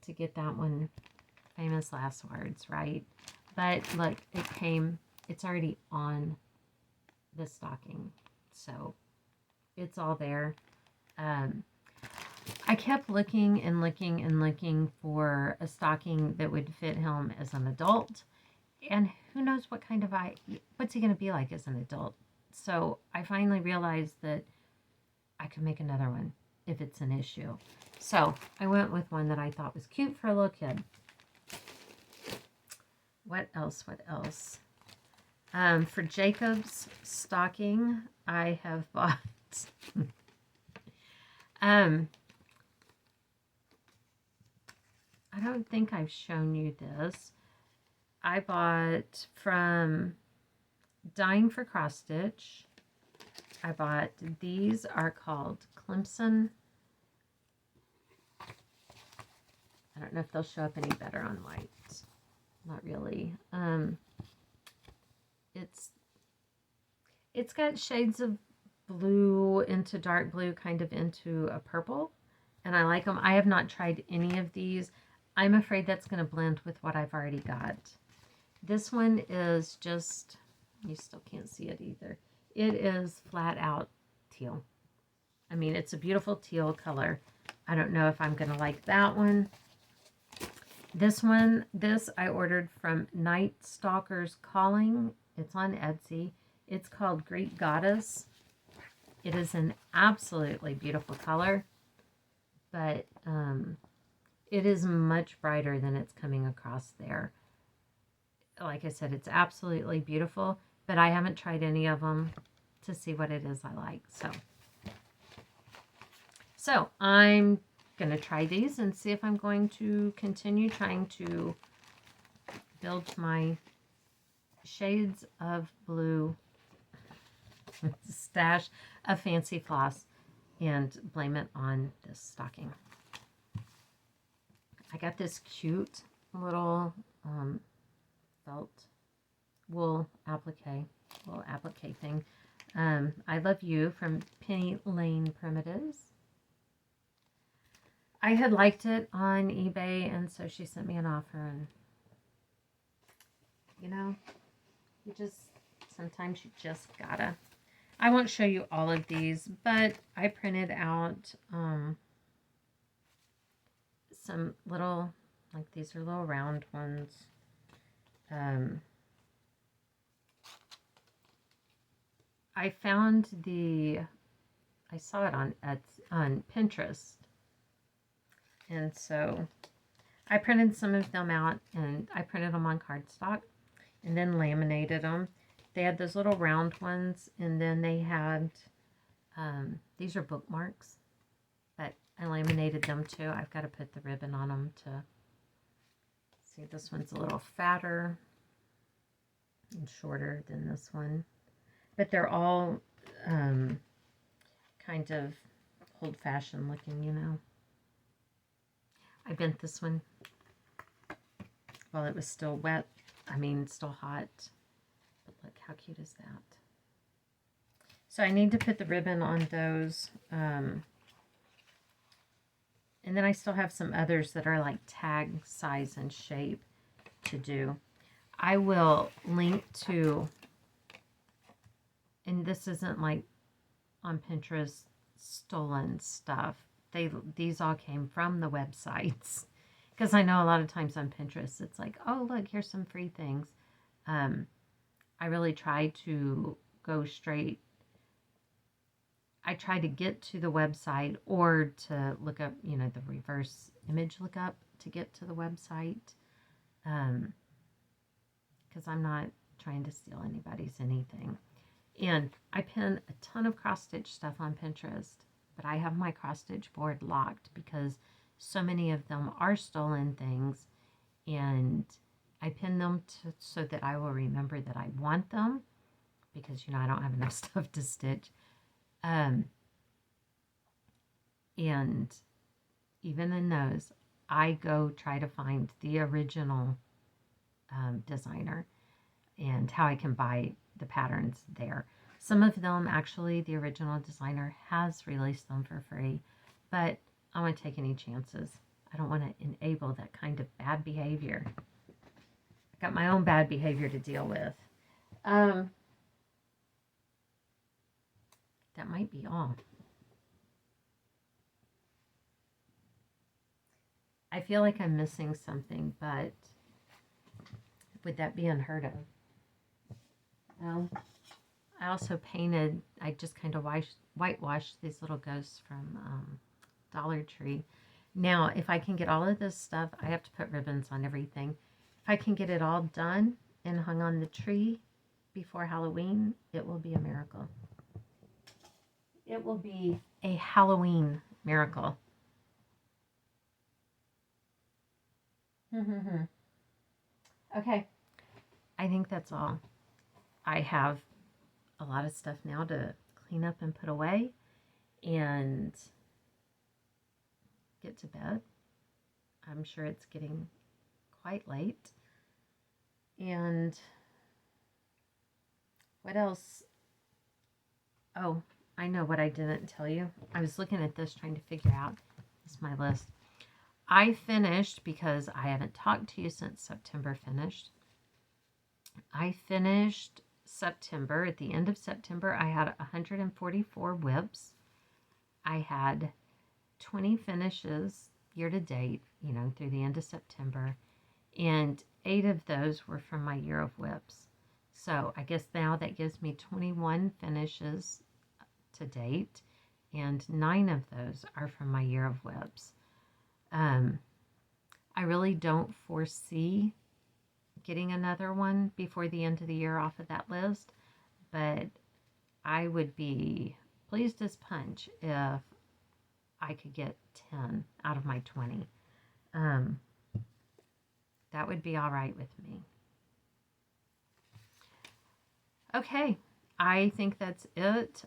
to get that one. Famous last words, right? But look, it's already on the stocking. So it's all there. I kept looking and looking and looking for a stocking that would fit him as an adult. And who knows what's he going to be like as an adult. So I finally realized that I could make another one if it's an issue. So I went with one that I thought was cute for a little kid. What else? For Jacob's stocking, I have bought... I don't think I've shown you this. I bought from Dying for Cross Stitch. I bought, these are called Clemson. I don't know if they'll show up any better on white. Not really. It's got shades of blue into dark blue, kind of into a purple, and I like them. I have not tried any of these. I'm afraid that's going to blend with what I've already got. This one is just, you still can't see it either. It is flat out teal. I mean, it's a beautiful teal color. I don't know if I'm going to like that one. This I ordered from Night Stalker's Calling. It's on Etsy. It's called Greek Goddess. It is an absolutely beautiful color, but it is much brighter than it's coming across there. Like I said, it's absolutely beautiful, but I haven't tried any of them to see what it is I like. So I'm going to try these and see if I'm going to continue trying to build my shades of blue stash of fancy floss and blame it on this stocking. I got this cute little felt wool applique thing. I Love You from Penny Lane Primitives. I had liked it on eBay, and so she sent me an offer, and you know, sometimes you just gotta. I won't show you all of these, but I printed out some little, like these are little round ones. I found I saw it on Pinterest. And so I printed some of them out, and I printed them on cardstock and then laminated them. They had those little round ones, and then they had, these are bookmarks, but I laminated them too. I've got to put the ribbon on them to see. This one's a little fatter and shorter than this one, but they're all kind of old-fashioned looking, you know. I bent this one while it was still wet. I mean, still hot. But look, how cute is that? So I need to put the ribbon on those. And then I still have some others that are like tag size and shape to do. I will link to, and this isn't like on Pinterest stolen stuff. These all came from the websites. Because I know a lot of times on Pinterest, it's like, oh, look, here's some free things. I really try to go straight. I try to get to the website or to look up, you know, the reverse image lookup to get to the website. Because I'm not trying to steal anybody's anything. And I pin a ton of cross-stitch stuff on Pinterest, but I have my cross-stitch board locked because so many of them are stolen things, and I pin them so that I will remember that I want them because, you know, I don't have enough stuff to stitch. And even in those, I go try to find the original designer and how I can buy the patterns there. Some of them, actually, the original designer has released them for free, but I don't want to take any chances. I don't want to enable that kind of bad behavior. I got my own bad behavior to deal with. That might be all. I feel like I'm missing something, but would that be unheard of? Well, I also painted, I just kind of whitewashed these little ghosts from Dollar Tree. Now, if I can get all of this stuff, I have to put ribbons on everything. If I can get it all done and hung on the tree before Halloween, it will be a miracle. It will be a Halloween miracle. Okay, I think that's all. I have a lot of stuff now to clean up and put away and get to bed. I'm sure it's getting quite late. And what else? Oh, I know what I didn't tell you. I was looking at this trying to figure out. This is my list. I finished, because I haven't talked to you since September finished. I finished September. At the end of September, I had 144 whips. I had 20 finishes year to date, you know, through the end of September. And 8 of those were from my year of whips. So I guess now that gives me 21 finishes to date. And 9 of those are from my year of whips. I really don't foresee getting another one before the end of the year off of that list, but I would be pleased as punch if I could get 10 out of my 20. That would be all right with me. Okay, I think that's it.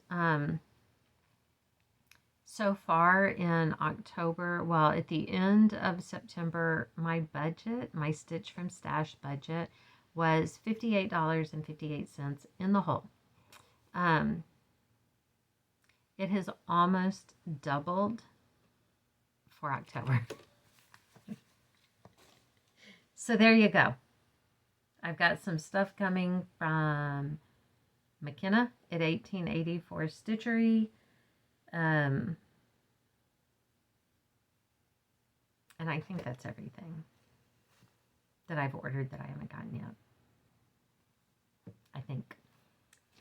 So far in October, well, at the end of September, my budget, my Stitch from Stash budget, was $58.58 in the hole. It has almost doubled for October. So there you go. I've got some stuff coming from McKenna at 1880 for Stitchery. And I think that's everything that I've ordered that I haven't gotten yet. I think.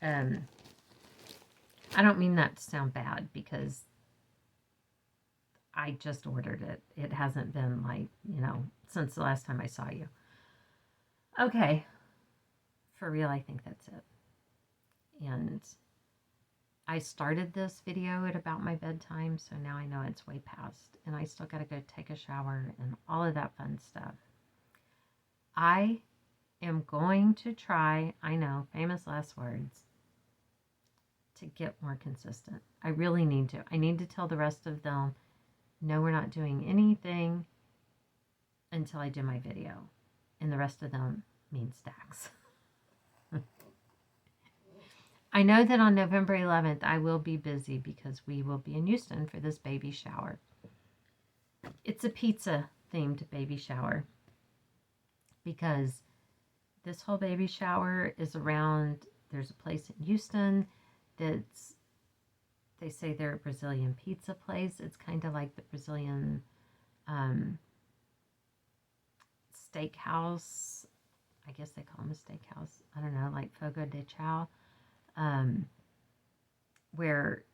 I don't mean that to sound bad, because I just ordered it. It hasn't been like, since the last time I saw you. Okay. For real, I think that's it. And I started this video at about my bedtime, so now I know it's way past. And I still got to go take a shower and all of that fun stuff. I am going to try, I know, famous last words, to get more consistent. I really need to. I need to tell the rest of them, no, we're not doing anything until I do my video. And the rest of them mean stacks. I know that on November 11th, I will be busy because we will be in Houston for this baby shower. It's a pizza-themed baby shower because this whole baby shower is around, there's a place in Houston that's, they say they're a Brazilian pizza place. It's kind of like the Brazilian steakhouse. I guess they call them a steakhouse. I don't know, like Fogo de Chao. Where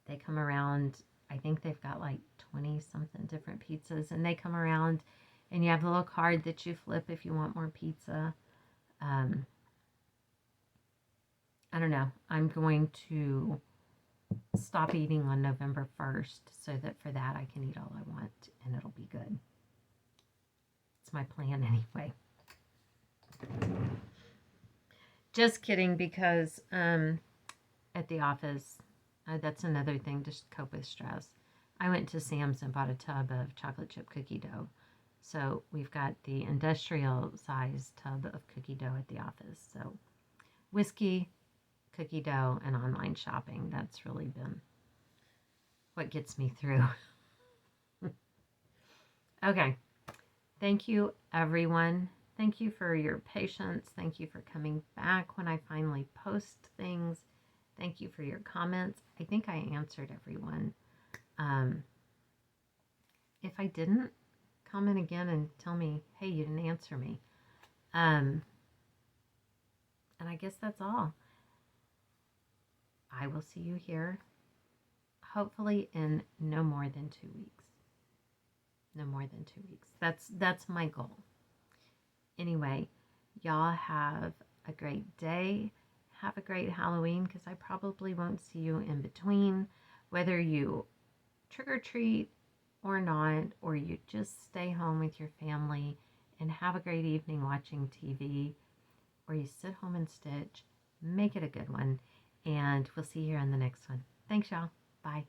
they come around, I think they've got like 20 something different pizzas, and they come around and you have a little card that you flip if you want more pizza. I don't know. I'm going to stop eating on November 1st so that for that I can eat all I want and it'll be good. It's my plan anyway. Just kidding, because at the office, that's another thing to cope with stress. I went to Sam's and bought a tub of chocolate chip cookie dough. So we've got the industrial size tub of cookie dough at the office. So whiskey, cookie dough, and online shopping. That's really been what gets me through. Okay. Thank you, everyone. Thank you for your patience. Thank you for coming back when I finally post things. Thank you for your comments. I think I answered everyone. If I didn't, comment again and tell me, hey, you didn't answer me. And I guess that's all. I will see you here, hopefully in no more than 2 weeks. No more than 2 weeks. That's my goal. Anyway, y'all have a great day. Have a great Halloween, because I probably won't see you in between, whether you trick or treat or not, or you just stay home with your family and have a great evening watching TV, or you sit home and stitch. Make it a good one, and we'll see you here on the next one. Thanks, y'all. Bye.